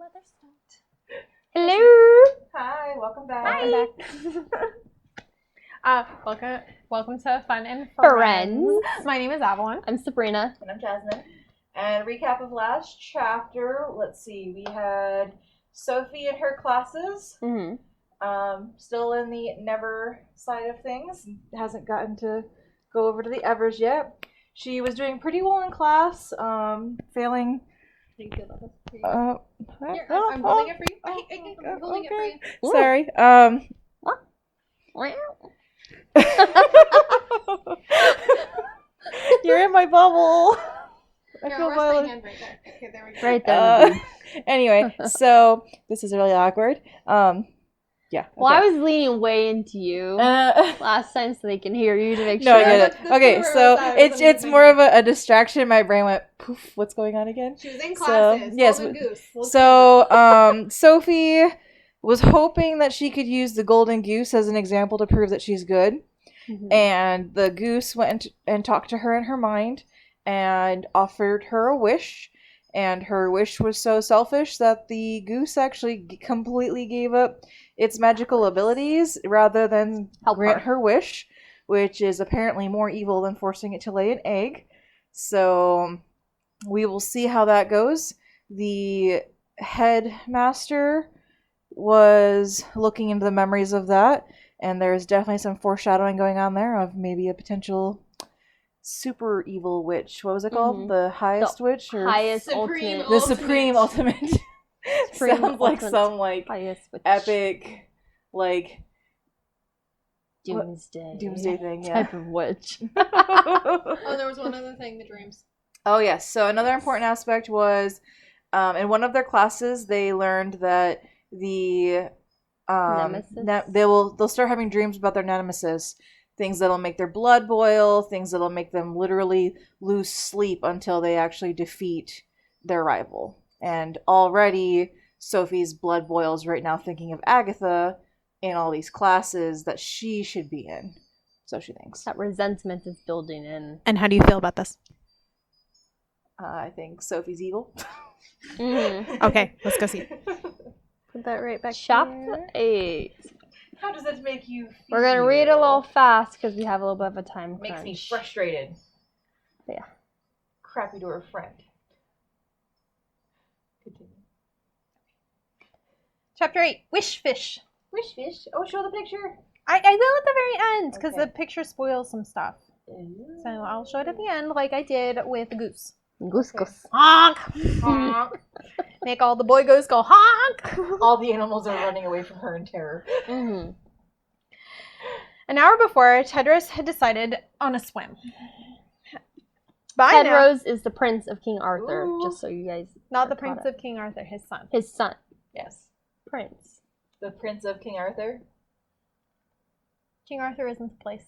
other stuff. Hello. Hi, welcome back. Hi. Welcome to Fun and Friends. My name is Avalon. I'm Sabrina. And I'm Jasmine. And recap of last chapter. Let's see. We had Sophie and her classes. Mm-hmm. Still in the never side of things. Hasn't gotten to go over to the evers yet. She was doing pretty well in class. Failing. Here, I'm holding it for you. I'm holding it for you. Sorry. You're in my bubble. I Here, feel where's my violent. hand right there? Okay, there we go. Right there. Anyway, so this is really awkward. Yeah. Well, I okay. was leaning way into you last time so they can hear you to make No, sure. I get it. That's Okay, where so I was it's more of a distraction. My brain went poof. What's going on again? She was in classes. yes, Golden Goose. So Sophie was hoping that she could use the golden goose as an example to prove that she's good. Mhm. And the goose went and talked to her in her mind and offered her a wish. And her wish was so selfish that the goose actually completely gave up its magical abilities rather than grant her wish, which is apparently more evil than forcing it to lay an egg. So we will see how that goes. The headmaster was looking into the memories of that, and there's definitely some foreshadowing going on there of maybe a potential super evil witch. What was it called? Mhm. The highest witch? Or Highest Supreme ultimate. the supreme ultimate. Supreme Sounds like ultimate. some like Highest witch. epic like Doomsday thing, yeah. type of witch. Oh, there was one other thing, the dreams. Oh yes. So another important aspect was in one of their classes they learned that the Nemesis? they'll start having dreams about their nemesis, things that'll make their blood boil, things that'll make them literally lose sleep until they actually defeat their rival. And already Sophie's blood boils right now thinking of Agatha in all these classes that she should be in. So she thinks. That resentment is building in. And how do you feel about this? I think Sophie's evil. Mm-hmm. Okay, let's go see. Put that right back Chapter 8. How does that make you feel? We're going to read a little fast because we have a little bit of a time crunch. Makes me frustrated. Yeah. Crappy door friend. Continue. Chapter 8, Wish Fish. Wish fish. Oh, show the picture. I will at the very end because Okay. the picture spoils some stuff. So I'll show it at the end like I did with the goose. Goose Okay. goose. Honk! Honk. Make all the boy goose go honk! All the animals are running away from her in terror. Mm-hmm. An hour before, Tedros had decided on a swim. By now, Tedros is the prince of King Arthur, Ooh. just so you guys not the caught Prince up. of King Arthur, his son. His son. Yes. Prince. The Prince of King Arthur. King Arthur isn't the place.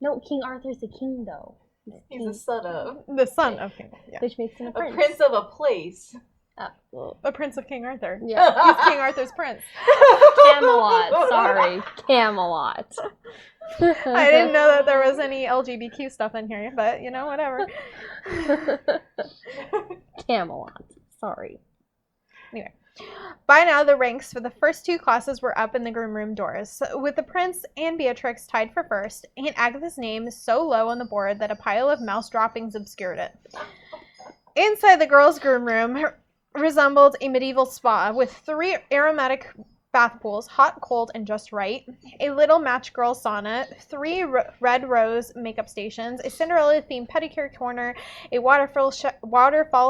No, King Arthur's the king, though. He's the son of. The son of King Arthur. Yeah. Which makes him a A prince. prince of a place. Well, A Prince of King Arthur. yeah. He's King Arthur's prince. Camelot. Sorry. Camelot. I didn't know that there was any LGBTQ stuff in here, but you know, whatever. Camelot. Sorry. Anyway. By now, the ranks for the first two classes were up in the groom room doors, with the prince and Beatrix tied for first, and Agatha's name so low on the board that a pile of mouse droppings obscured it. Inside the girls' groom room resembled a medieval spa with 3 aromatic bath pools, hot, cold, and just right, a little match girl sauna, 3 red rose makeup stations, a Cinderella-themed pedicure corner, a waterfall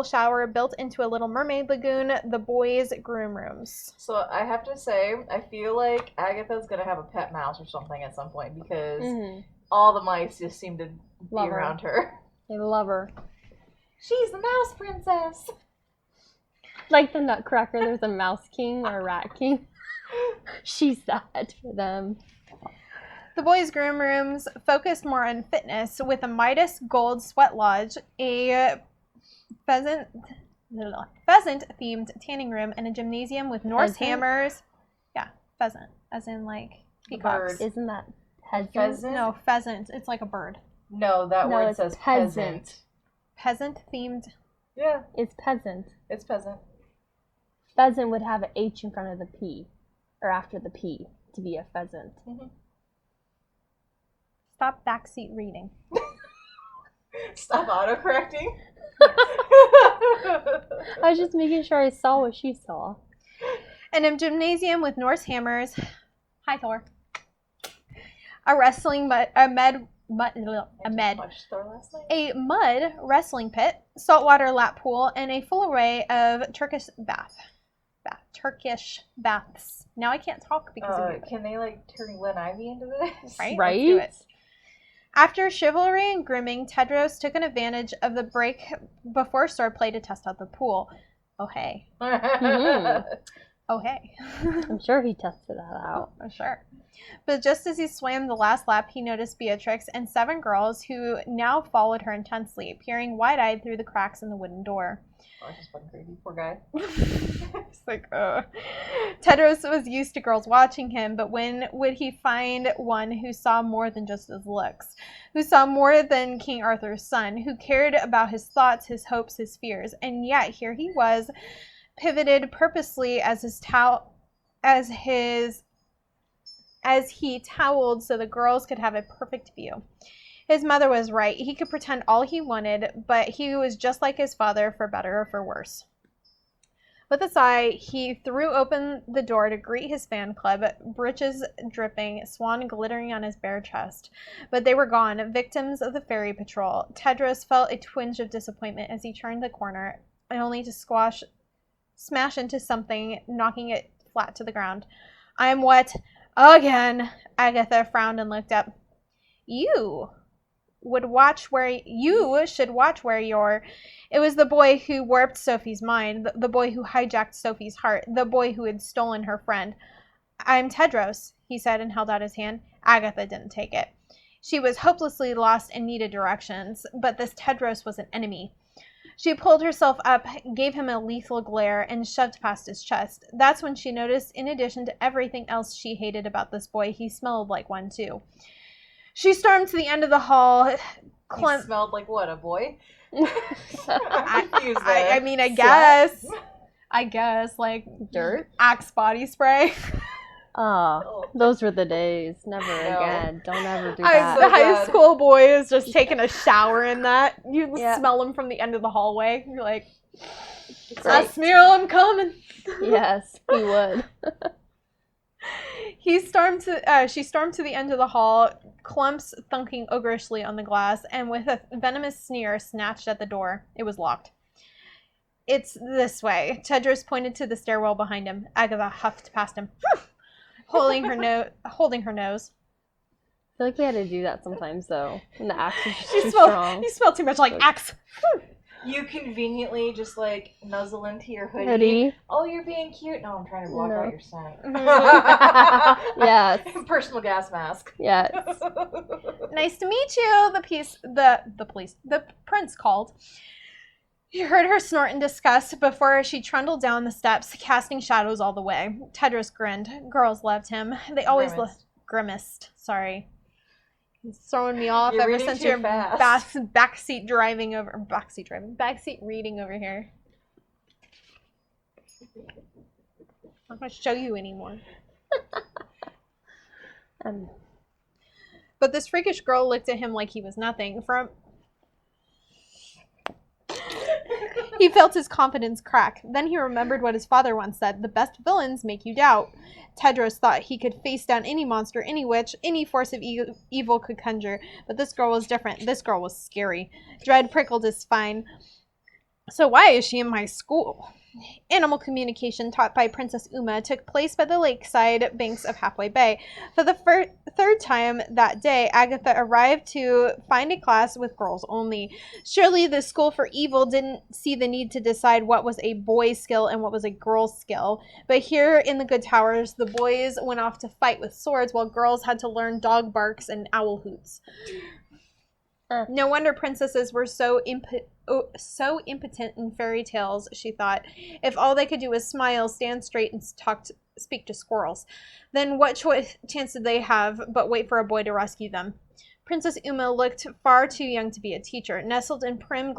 shower built into a little mermaid lagoon, the boys' groom rooms. So I have to say, I feel like Agatha's gonna have a pet mouse or something at some point because all the mice just seem to Love be her. around her. They love her. She's the mouse princess. Like the Nutcracker, there's a mouse king or a rat king. She's that for them. The boys' groom rooms focused more on fitness, with a Midas Gold Sweat Lodge, a pheasant-themed tanning room, and a gymnasium with Norse Pheasant? hammers. Yeah, pheasant, as in like peacocks. Bird. Isn't that peasant? Pheasant? No, pheasant. It's like a bird. No, that No, word it's says peasant. peasant. Peasant-themed. Yeah, It's peasant. it's peasant. pheasant would have an H in front of the P, or after the P, to be a pheasant. Mm-hmm. Stop backseat reading. Stop autocorrecting. I was just making sure I saw what she saw. In a gymnasium with Norse hammers. Hi, Thor. A mud wrestling pit, saltwater lap pool, and a full array of Turkish baths. Now I can't talk because of you. Can they turn Glen Ivy into this? Right? Right? Let's do it. After chivalry and grooming, Tedros took an advantage of the break before swordplay to test out the pool. Oh hey. Mm-hmm. Oh hey. I'm sure he tested that out. For sure. But just as he swam the last lap, he noticed Beatrix and 7 girls who now followed her intensely, peering wide-eyed through the cracks in the wooden door. Oh, just one crazy poor guy. It's like, Tedros was used to girls watching him, but when would he find one who saw more than just his looks, who saw more than King Arthur's son, who cared about his thoughts, his hopes, his fears? And yet here he was, pivoted purposely as he toweled so the girls could have a perfect view. His mother was right. He could pretend all he wanted, but he was just like his father, for better or for worse. With a sigh, he threw open the door to greet his fan club, breeches dripping, swan glittering on his bare chest. But they were gone, victims of the ferry patrol. Tedros felt a twinge of disappointment as he turned the corner, only to smash into something, knocking it flat to the ground. I'm wet again. Agatha frowned and looked up. You should watch where you're. It was the boy who warped Sophie's mind, the boy who hijacked Sophie's heart, the boy who had stolen her friend. I'm Tedros, he said and held out his hand. Agatha didn't take it. She was hopelessly lost and needed directions, but this Tedros was an enemy. She pulled herself up, gave him a lethal glare, and shoved past his chest. That's when she noticed, in addition to everything else she hated about this boy, he smelled like one too. She stormed to the end of the hall. He smelled like what, a boy? I mean, I guess, like dirt? Axe body spray. Oh, those were the days. Never again. Don't ever do The that. high school boy is just taking a shower in that. You smell him from the end of the hallway. You're like, I smell him coming. Yes, he would. She stormed to the end of the hall, clumps thunking ogreishly on the glass, and with a venomous sneer snatched at the door. It was locked. It's this way. Tedros pointed to the stairwell behind him. Agatha huffed past him, holding her nose. I feel like we had to do that sometimes, though. When the axe was just too strong. You smell too much like axe. You conveniently just nuzzle into your hoodie. Oh, you're being cute. No, I'm trying to block out your scent. Yes. Personal gas mask. Yes. Nice to meet you. The prince called. He heard her snort in disgust before she trundled down the steps, casting shadows all the way. Tedros grinned. Girls loved him. They always grimaced. Sorry. He's throwing me off ever since your backseat reading over here. I'm not going to show you anymore. But this freakish girl looked at him like he was nothing. He felt his confidence crack. Then he remembered what his father once said, the best villains make you doubt. Tedros thought he could face down any monster, any witch, any force of evil could conjure. But this girl was different. This girl was scary. Dread prickled his spine. So why is she in my school? Animal communication taught by Princess Uma took place by the lakeside banks of Halfway Bay. For the third time that day, Agatha arrived to find a class with girls only. Surely the School for Evil didn't see the need to decide what was a boy's skill and what was a girl's skill. But here in the Good Towers, the boys went off to fight with swords while girls had to learn dog barks and owl hoots. No wonder princesses were so impotent in fairy tales, she thought. If all they could do was smile, stand straight, and speak to squirrels, then what chance did they have but wait for a boy to rescue them? Princess Uma looked far too young to be a teacher. Nestled in prim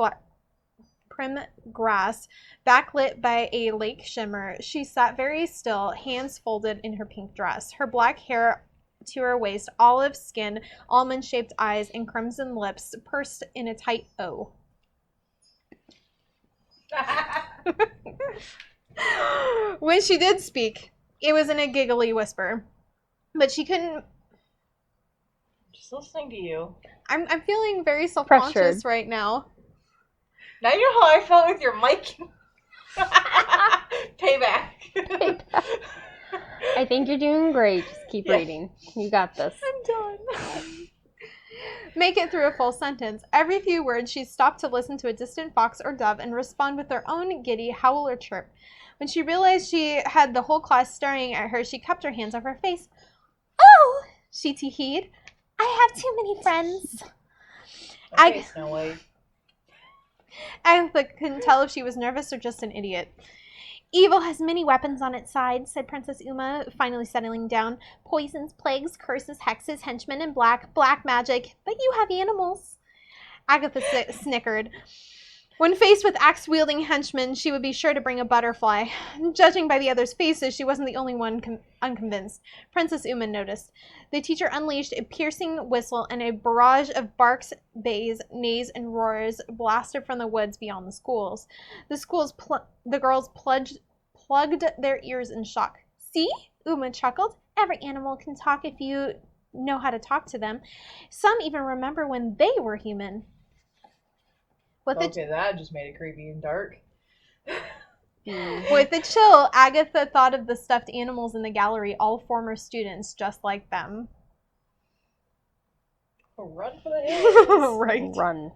prim grass, backlit by a lake shimmer. She sat very still, hands folded in her pink dress, her black hair to her waist, olive skin, almond-shaped eyes, and crimson lips pursed in a tight O. When she did speak, it was in a giggly whisper, but she couldn't. Just listening to you. I'm feeling very self-conscious Pressured. right now. Now you know how I felt with your mic. Payback. I think you're doing great. Just keep reading. You got this. I'm done. Make it through a full sentence. Every few words, she stopped to listen to a distant fox or dove and respond with her own giddy howl or chirp. When she realized she had the whole class staring at her, she cupped her hands over her face. Oh, she tee-heed. I have too many friends. Okay, Snow White. Agatha couldn't tell if she was nervous or just an idiot. Evil has many weapons on its side, said Princess Uma, finally settling down. Poisons, plagues, curses, hexes, henchmen in black magic. But you have animals. Agatha snickered. When faced with axe-wielding henchmen, she would be sure to bring a butterfly. Judging by the others' faces, she wasn't the only one unconvinced. Princess Uma noticed. The teacher unleashed a piercing whistle, and a barrage of barks, bays, neighs, and roars blasted from the woods beyond the schools. The girls plugged their ears in shock. See? Uma chuckled. Every animal can talk if you know how to talk to them. Some even remember when they were human. That just made it creepy and dark. With a chill, Agatha thought of the stuffed animals in the gallery, all former students just like them. Run for the hills. Right. Run.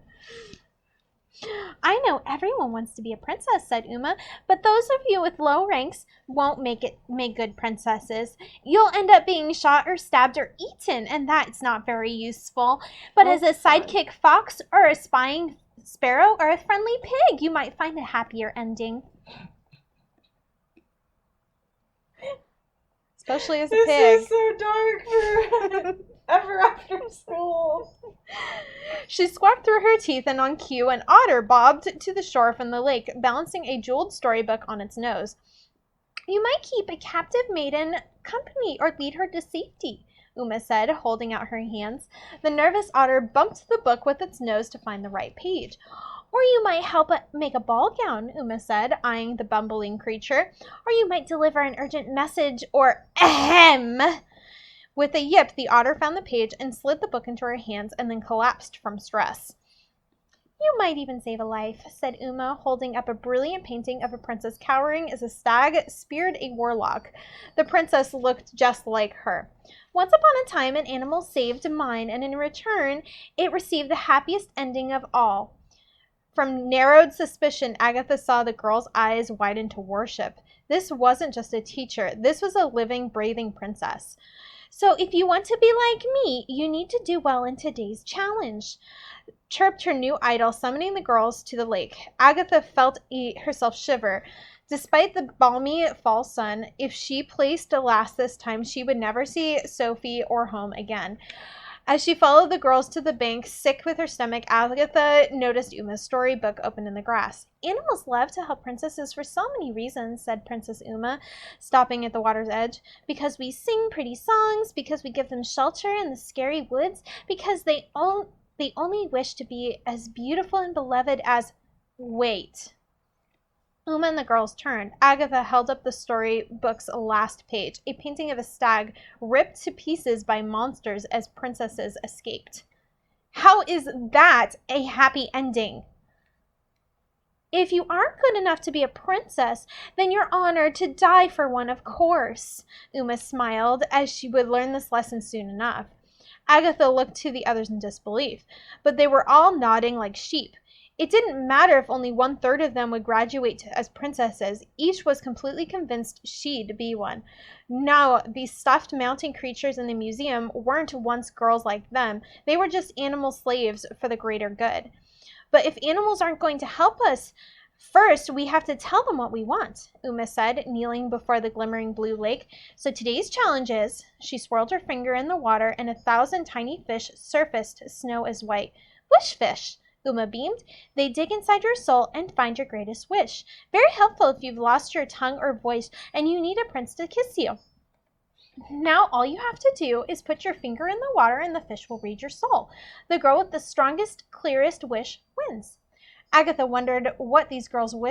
I know everyone wants to be a princess, said Uma, but those of you with low ranks won't make good princesses. You'll end up being shot or stabbed or eaten, and that's not very useful. But as a sidekick fox or a spying sparrow or a friendly pig, you might find a happier ending. Especially as a pig. This is so dark for ever after school. She squawked through her teeth, and on cue, an otter bobbed to the shore from the lake, balancing a jeweled storybook on its nose. You might keep a captive maiden company or lead her to safety, Uma said, holding out her hands. The nervous otter bumped the book with its nose to find the right page. Or you might help make a ball gown, Uma said, eyeing the bumbling creature. Or you might deliver an urgent message, or ahem! With a yip, the otter found the page and slid the book into her hands and then collapsed from stress. You might even save a life, said Uma, holding up a brilliant painting of a princess cowering as a stag speared a warlock. The princess looked just like her. Once upon a time, an animal saved mine, and in return, it received the happiest ending of all. From narrowed suspicion, Agatha saw the girl's eyes widen to worship. This wasn't just a teacher. This was a living, breathing princess. So if you want to be like me, you need to do well in today's challenge, chirped her new idol, summoning the girls to the lake. Agatha felt herself shiver. Despite the balmy fall sun, if she placed last this time, she would never see Sophie or home again. As she followed the girls to the bank, sick with her stomach, Agatha noticed Uma's storybook open in the grass. Animals love to help princesses for so many reasons, said Princess Uma, stopping at the water's edge. Because we sing pretty songs, because we give them shelter in the scary woods, because they only wish to be as beautiful and beloved as... Wait. Uma and the girls turned. Agatha held up the storybook's last page, a painting of a stag ripped to pieces by monsters as princesses escaped. How is that a happy ending? If you aren't good enough to be a princess, then you're honored to die for one, of course. Uma smiled, as she would learn this lesson soon enough. Agatha looked to the others in disbelief, but they were all nodding like sheep. It didn't matter if only 1/3 of them would graduate as princesses. Each was completely convinced she'd be one. No, these stuffed mountain creatures in the museum weren't once girls like them. They were just animal slaves for the greater good. But if animals aren't going to help us, first we have to tell them what we want, Uma said, kneeling before the glimmering blue lake. So today's challenge is... She swirled her finger in the water, and 1,000 tiny fish surfaced, snow as white. Wish fish, Uma beamed. They dig inside your soul and find your greatest wish. Very helpful if you've lost your tongue or voice and you need a prince to kiss you. Now all you have to do is put your finger in the water and the fish will read your soul. The girl with the strongest, clearest wish wins. Agatha wondered what these girls'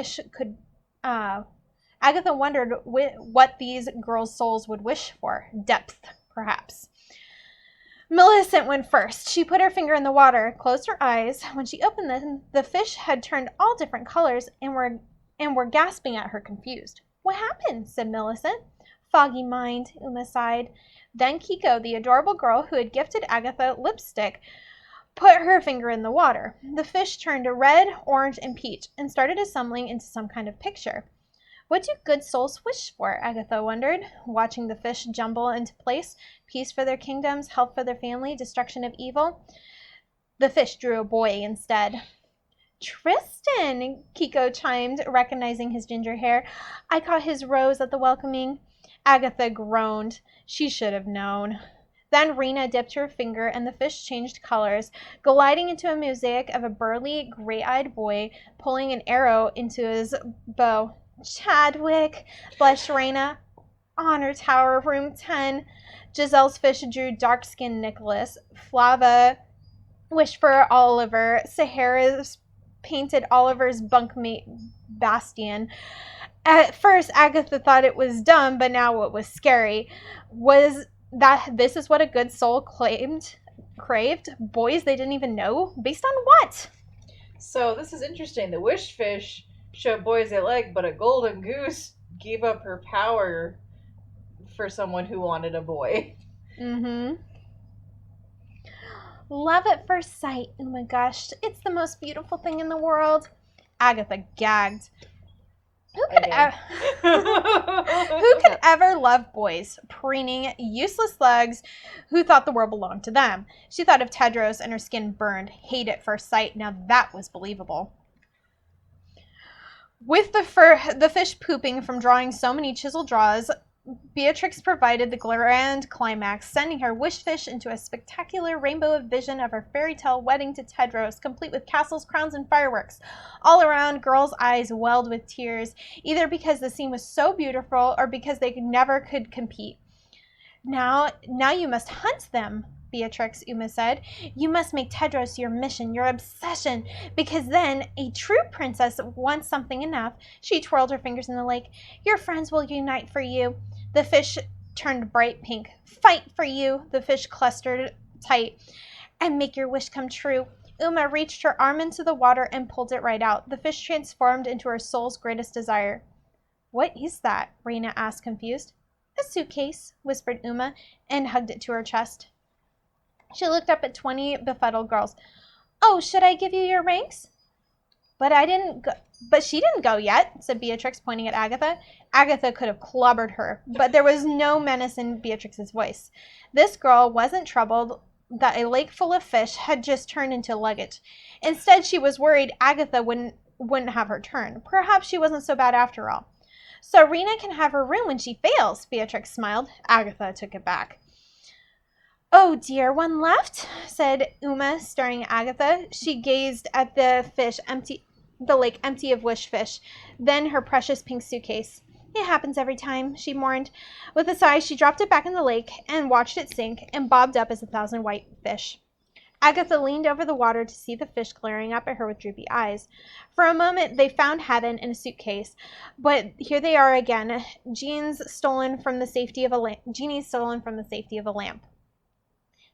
souls would wish for. Depth, perhaps. Millicent went first. She put her finger in the water, closed her eyes. When she opened them, the fish had turned all different colors and were gasping at her confused. What happened? Said Millicent. Foggy mind, Uma sighed. Then Kiko, the adorable girl who had gifted Agatha lipstick, put her finger in the water. The fish turned red, orange, and peach and started assembling into some kind of picture. What do good souls wish for? Agatha wondered, watching the fish jumble into place. Peace for their kingdoms, health for their family, destruction of evil. The fish drew a boy instead. Tristan, Kiko chimed, recognizing his ginger hair. I caught his rose at the welcoming. Agatha groaned. She should have known. Then Rena dipped her finger and the fish changed colors, gliding into a mosaic of a burly, gray-eyed boy pulling an arrow into his bow. Chadwick, blushed Rena. Honor Tower, room 10. Giselle's fish drew dark-skinned Nicholas. Flava wished for Oliver. Sahara's painted Oliver's bunkmate Bastian. At first, Agatha thought it was dumb, but now it was scary. Was that this is what a good soul craved? Boys they didn't even know? Based on what? So this is interesting. The wish fish showed boys they like, but a golden goose gave up her power for someone who wanted a boy. Mm-hmm. Love at first sight, Uma gushed. It's the most beautiful thing in the world. Agatha gagged. Who could ever love boys, preening, useless slugs who thought the world belonged to them? She thought of Tedros and her skin burned. Hate at first sight. Now that was believable. With the fish pooping from drawing so many chisel draws, Beatrix provided the grand climax, sending her wish fish into a spectacular rainbow of vision of her fairy tale wedding to Tedros, complete with castles, crowns, and fireworks. All around, girls' eyes welled with tears, either because the scene was so beautiful or because they never could compete. Now you must hunt them, Beatrix, Uma said. You must make Tedros your mission, your obsession, because then a true princess wants something enough. She twirled her fingers in the lake. Your friends will unite for you. The fish turned bright pink. Fight for you, the fish clustered tight, and make your wish come true. Uma reached her arm into the water and pulled it right out. The fish transformed into her soul's greatest desire. What is that? Rena asked, confused. A suitcase, whispered Uma, and hugged it to her chest. She looked up at 20 befuddled girls. Oh, should I give you your rings? But she didn't go yet, said Beatrix, pointing at Agatha. Agatha could have clobbered her, but there was no menace in Beatrix's voice. This girl wasn't troubled that a lake full of fish had just turned into luggage. Instead, she was worried Agatha wouldn't have her turn. Perhaps she wasn't so bad after all. So Rena can have her room when she fails, Beatrix smiled. Agatha took it back. Oh dear, one left, said Uma, staring at Agatha. She gazed at the lake empty of wish fish, then her precious pink suitcase. It happens every time, she mourned. With a sigh, she dropped it back in the lake and watched it sink and bobbed up as 1,000 white fish. Agatha leaned over the water to see the fish glaring up at her with droopy eyes. For a moment, they found heaven in a suitcase, but here they are again, genies stolen from the safety of a lamp.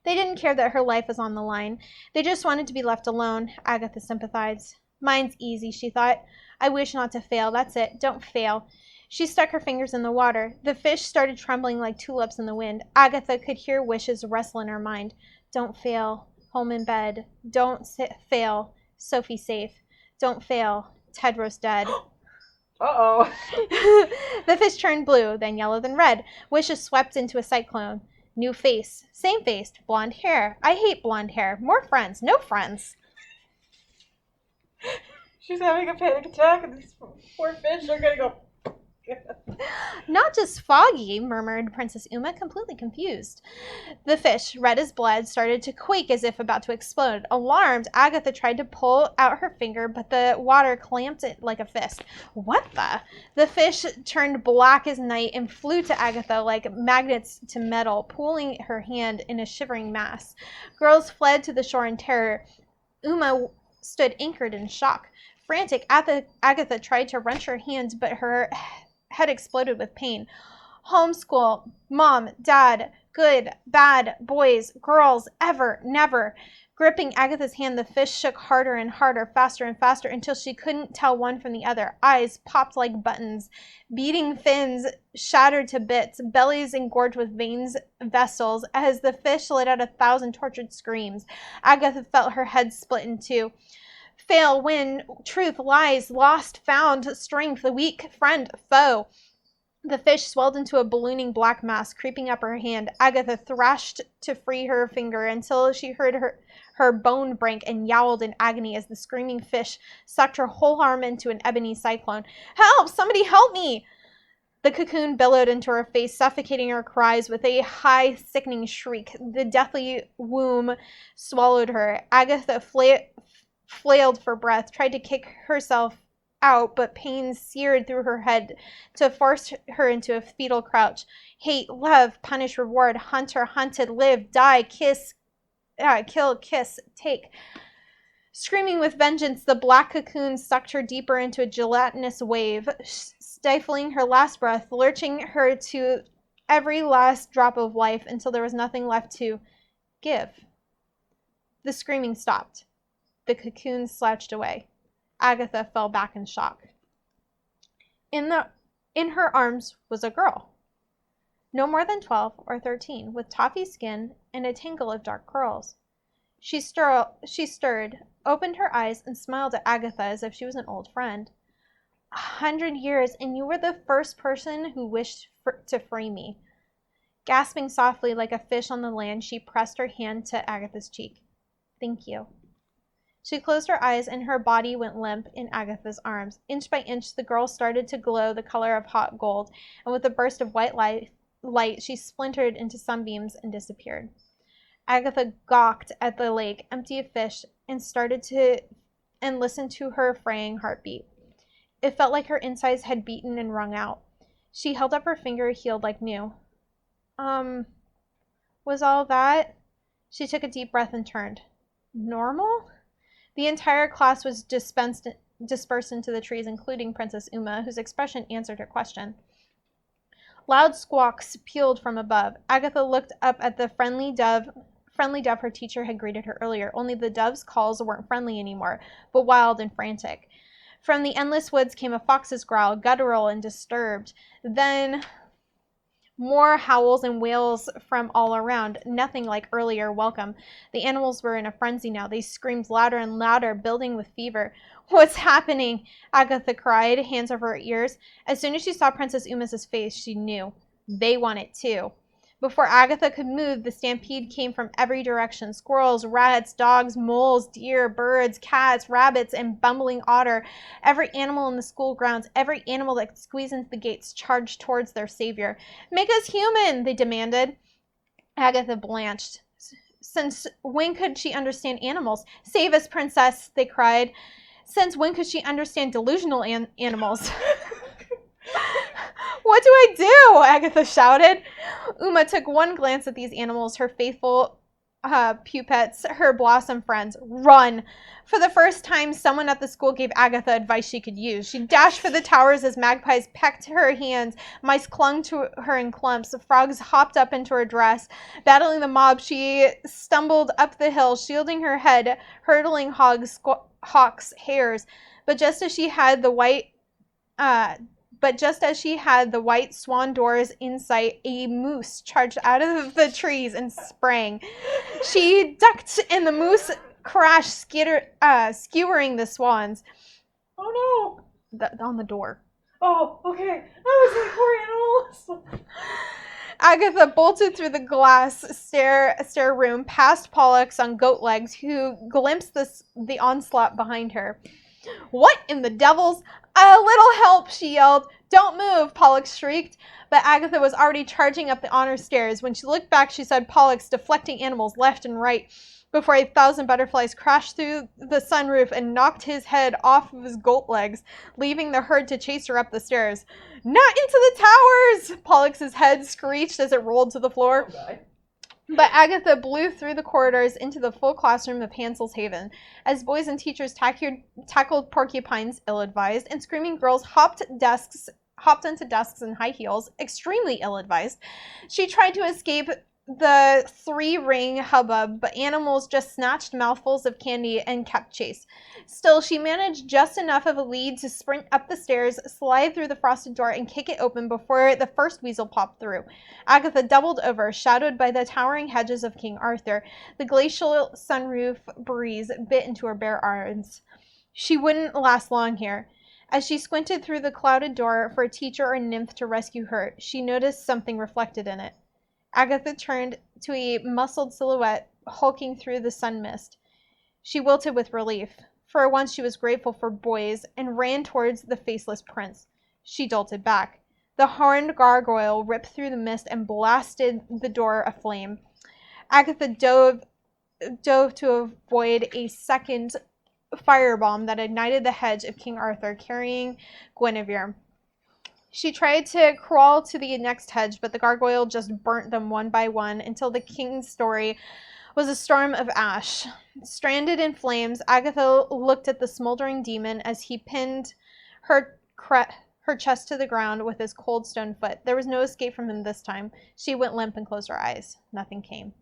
They didn't care that her life was on the line. They just wanted to be left alone, Agatha sympathized. Mine's easy, she thought. I wish not to fail. That's it. Don't fail. She stuck her fingers in the water. The fish started trembling like tulips in the wind. Agatha could hear wishes wrestle in her mind. Don't fail. Home in bed. Don't fail. Sophie safe. Don't fail. Tedros dead. Uh-oh. The fish turned blue, then yellow, then red. Wishes swept into a cyclone. New face. Same face. Blonde hair. I hate blonde hair. More friends. No friends. She's having a panic attack and these poor fish are gonna go... Not just foggy, murmured Princess Uma, completely confused. The fish, red as blood, started to quake as if about to explode. Alarmed, Agatha tried to pull out her finger, but the water clamped it like a fist. What the? The fish turned black as night and flew to Agatha like magnets to metal, pulling her hand in a shivering mass. Girls fled to the shore in terror. Uma stood anchored in shock. Frantic, Agatha tried to wrench her hand, but her head exploded with pain. Homeschool, mom, dad, good, bad, boys, girls, ever, never. Gripping Agatha's hand, the fish shook harder and harder, faster and faster, until she couldn't tell one from the other. Eyes popped like buttons. Beating fins shattered to bits, bellies engorged with veins, vessels, as the fish let out 1,000 tortured screams. Agatha felt her head split in two. Fail, win, truth, lies, lost, found, strength, the weak, friend, foe. The fish swelled into a ballooning black mass, creeping up her hand. Agatha thrashed to free her finger until she heard her bone break and yowled in agony as the screaming fish sucked her whole arm into an ebony cyclone. Help! Somebody help me! The cocoon billowed into her face, suffocating her cries with a high, sickening shriek. The deathly womb swallowed her. Agatha flailed for breath, tried to kick herself out, but pain seared through her head to force her into a fetal crouch. Hate, love, punish, reward, hunter, hunted, live, die, kiss, kill, kiss, take. Screaming with vengeance, the black cocoon sucked her deeper into a gelatinous wave, stifling her last breath, lurching her to every last drop of life until there was nothing left to give. The screaming stopped. The cocoon slouched away. Agatha fell back in shock. In her arms was a girl, no more than 12 or 13, with toffee skin and a tangle of dark curls. She stirred, opened her eyes, and smiled at Agatha as if she was an old friend. 100 years, and you were the first person who wished to free me. Gasping softly like a fish on the land, she pressed her hand to Agatha's cheek. Thank you. She closed her eyes and her body went limp in Agatha's arms. Inch by inch, the girl started to glow the color of hot gold, and with a burst of white light, she splintered into sunbeams and disappeared. Agatha gawked at the lake, empty of fish, and listened to her fraying heartbeat. It felt like her insides had beaten and wrung out. She held up her finger, healed like new. Was all that? She took a deep breath and turned. Normal? The entire class was dispersed into the trees, including Princess Uma, whose expression answered her question. Loud squawks pealed from above. Agatha looked up at the friendly dove her teacher had greeted her earlier, only the dove's calls weren't friendly anymore, but wild and frantic. From the endless woods came a fox's growl, guttural and disturbed. Then more howls and wails from all around, nothing like earlier welcome. The animals were in a frenzy now. They screamed louder and louder, building with fever. What's happening? Agatha cried, hands over her ears. As soon as she saw Princess Uma's face, she knew. They want it too. Before Agatha could move, the stampede came from every direction. Squirrels, rats, dogs, moles, deer, birds, cats, rabbits, and bumbling otter. Every animal in the school grounds, every animal that squeezed into the gates charged towards their savior. Make us human, they demanded. Agatha blanched. Since when could she understand animals? Save us, princess, they cried. Since when could she understand delusional animals? What do I do? Agatha shouted. Uma took one glance at these animals, her faithful pupettes, her blossom friends. Run! For the first time, someone at the school gave Agatha advice she could use. She dashed for the towers as magpies pecked her hands. Mice clung to her in clumps. Frogs hopped up into her dress. Battling the mob, she stumbled up the hill, shielding her head, hurdling hawks, hares. But just as she had the white swan doors in sight, a moose charged out of the trees and sprang. She ducked, and the moose crashed, skewering the swans. Oh no! On the door. Oh, okay. I was like, poor animals. Agatha bolted through the glass stair room, past Pollux on goat legs, who glimpsed the onslaught behind her. What in the devil's? A little help, she yelled. Don't move, Pollux shrieked, but Agatha was already charging up the honor stairs. When she looked back, she saw Pollux deflecting animals left and right before 1,000 butterflies crashed through the sunroof and knocked his head off of his goat legs, leaving the herd to chase her up the stairs. Not into the towers! Pollux's head screeched as it rolled to the floor. Oh, God. But Agatha blew through the corridors into the full classroom of Hansel's Haven. As boys and teachers tackled porcupines, ill-advised, and screaming girls hopped onto desks in high heels, extremely ill-advised, she tried to escape the three-ring hubbub, but animals just snatched mouthfuls of candy and kept chase. Still, she managed just enough of a lead to sprint up the stairs, slide through the frosted door, and kick it open before the first weasel popped through. Agatha doubled over, shadowed by the towering hedges of King Arthur. The glacial sunroof breeze bit into her bare arms. She wouldn't last long here. As she squinted through the clouded door for a teacher or nymph to rescue her, she noticed something reflected in it. Agatha turned to a muscled silhouette hulking through the sun mist. She wilted with relief. For once she was grateful for boys and ran towards the faceless prince. She jolted back. The horned gargoyle ripped through the mist and blasted the door aflame. Agatha dove to avoid a second firebomb that ignited the hedge of King Arthur carrying Guinevere. She tried to crawl to the next hedge, but the gargoyle just burnt them one by one until the king's story was a storm of ash. Stranded in flames, Agatha looked at the smoldering demon as he pinned her chest to the ground with his cold stone foot. There was no escape from him this time. She went limp and closed her eyes. Nothing came.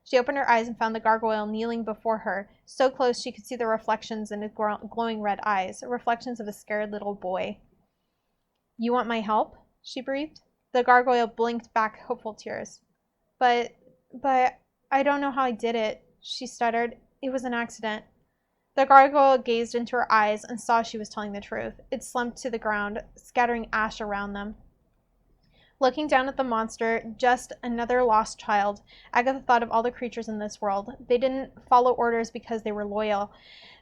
She opened her eyes and found the gargoyle kneeling before her, so close she could see the reflections in his glowing red eyes, reflections of a scared little boy. You want my help? She breathed. The gargoyle blinked back hopeful tears. But I don't know how I did it, she stuttered. It was an accident. The gargoyle gazed into her eyes and saw she was telling the truth. It slumped to the ground, scattering ash around them. Looking down at the monster, just another lost child, Agatha thought of all the creatures in this world. They didn't follow orders because they were loyal.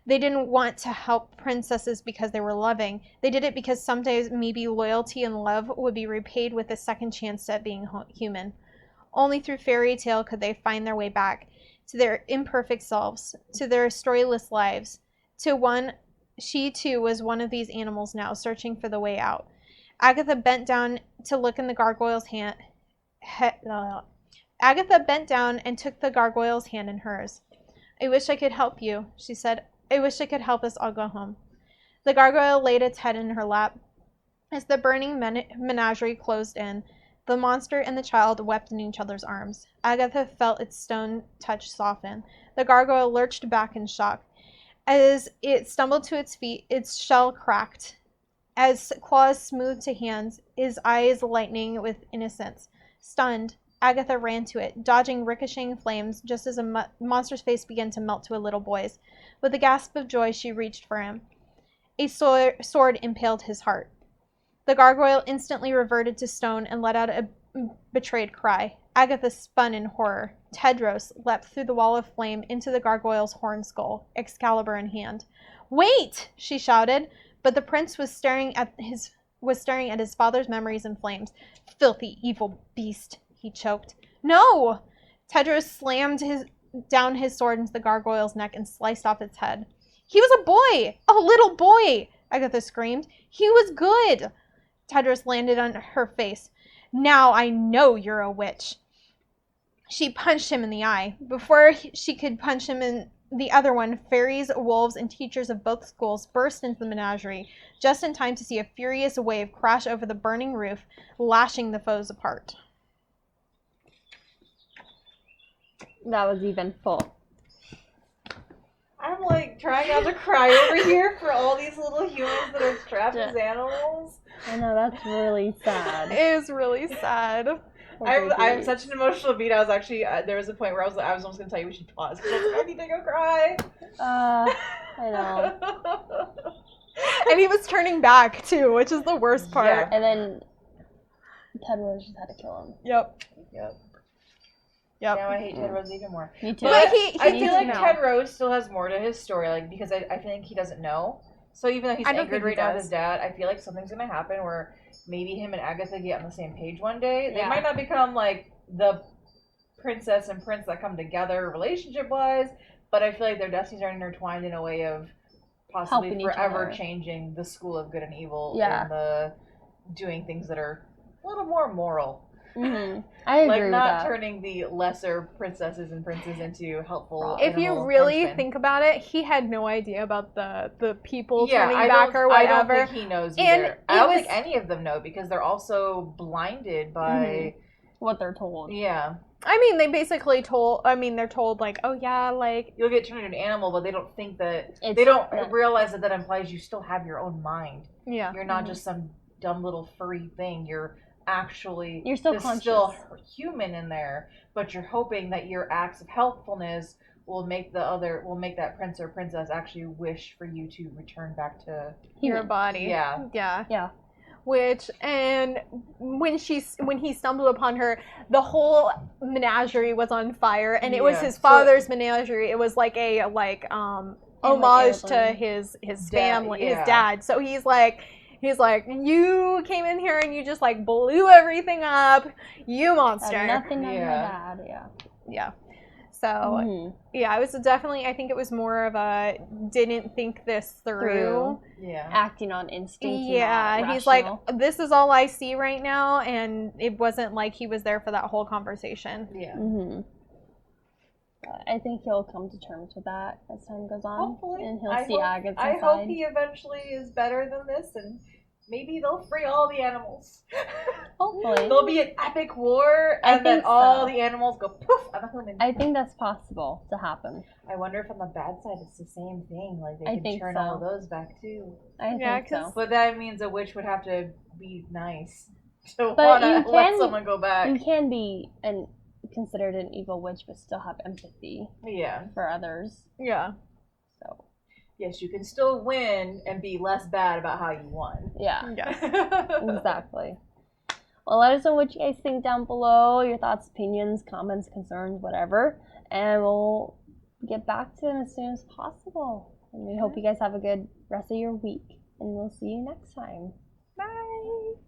They didn't want to help princesses because they were loving. They did it because someday maybe loyalty and love would be repaid with a second chance at being human. Only through fairy tale could they find their way back to their imperfect selves, to their storyless lives. She too was one of these animals now, searching for the way out. Agatha bent down to look in the gargoyle's hand. Agatha bent down and took the gargoyle's hand in hers. I wish I could help you, she said. I wish I could help us all go home. The gargoyle laid its head in her lap. As the burning menagerie closed in, the monster and the child wept in each other's arms. Agatha felt its stone touch soften. The gargoyle lurched back in shock. As it stumbled to its feet, its shell cracked. As claws smoothed to hands, his eyes lightening with innocence. Stunned, Agatha ran to it, dodging ricocheting flames just as a monster's face began to melt to a little boy's. With a gasp of joy, she reached for him. A sword impaled his heart. The gargoyle instantly reverted to stone and let out a betrayed cry. Agatha spun in horror. Tedros leapt through the wall of flame into the gargoyle's horn skull, Excalibur in hand. Wait! She shouted, but the prince was staring at his father's memories in flames. Filthy, evil beast, he choked. No! Tedros slammed down his sword into the gargoyle's neck and sliced off its head. He was a boy! A little boy! Agatha screamed. He was good! Tedros landed on her face. Now I know you're a witch. She punched him in the eye. Before she could punch him in the other one, fairies, wolves, and teachers of both schools burst into the menagerie, just in time to see a furious wave crash over the burning roof, lashing the foes apart. That was even full. I'm like trying not to cry over here for all these little humans that are trapped as animals. I know, that's really sad. It is really sad. I'm such an emotional beat. I was actually there was a point where I was almost gonna tell you we should pause because I was like, I need to go cry. I know. And he was turning back too, which is the worst part. Yeah. And then Tedros just had to kill him. Yep. Now I hate Tedros even more. Me too. But I he feel needs like to know. Tedros still has more to his story, like because I think he doesn't know. So even though he's I don't angered think he right now with does. his dad, I feel like something's gonna happen where maybe him and Agatha get on the same page one day. They Yeah. might not become like the princess and prince that come together relationship wise, but I feel like their destinies are intertwined in a way of possibly Helping each forever other. changing the school of good and evil Yeah. and the doing things that are a little more moral. I agree Like with not that. turning the lesser princesses and princes into helpful. If you animal really henchmen. think about it, he had no idea about the people Yeah, turning I back don't, or I don't whatever. think he knows And either. I don't it think was- any of them know because they're also blinded by What they're told. yeah. I mean, they basically told. I mean, they're told like, oh yeah, like You'll get turned into an animal, but they don't think that It's they don't not- realize that implies you still have your own mind. yeah. You're not just some dumb little furry thing. You're actually You're still there's conscious. still human in there, but you're hoping that your acts of helpfulness will make that prince or princess actually wish for you to return back to Your body. Yeah. Yeah. Yeah. Which and when he stumbled upon her, the whole menagerie was on fire, and it was Yeah. his So- father's menagerie. It was like a homage to heirloom. his Dad, family, yeah. his dad. So he's like, you came in here and you just like blew everything up, you monster. Had nothing on Yeah. your dad. Yeah. Yeah. So Mhm. yeah, it was definitely. I think it was more of a didn't think this through. Yeah. Acting on instinct. Yeah, not he's like, rational. this is all I see right now, and it wasn't like he was there for that whole conversation. Yeah. I think he'll come to terms with that as time goes on. Hopefully. And he'll I see hope- Agatha's I side. hope he eventually is better than this and maybe they'll free all the animals. Hopefully. There'll be an epic war I and then think all so. the animals go poof. I'm a human. I think that's possible to happen. I wonder if on the bad side it's the same thing. Like they I can think turn so. all of those back too. I Yeah, think so. But that means a witch would have to be nice to But want you to let can- someone go back. You can be considered an evil witch, but still have empathy Yeah. for others. Yeah. So Yes, you can still win and be less bad about how you won. yeah, Yeah. exactly. Well, let us know what you guys think down below. Your thoughts, opinions, comments, concerns, whatever, and we'll get back to them as soon as possible. And we hope you guys have a good rest of your week, and we'll see you next time. Bye.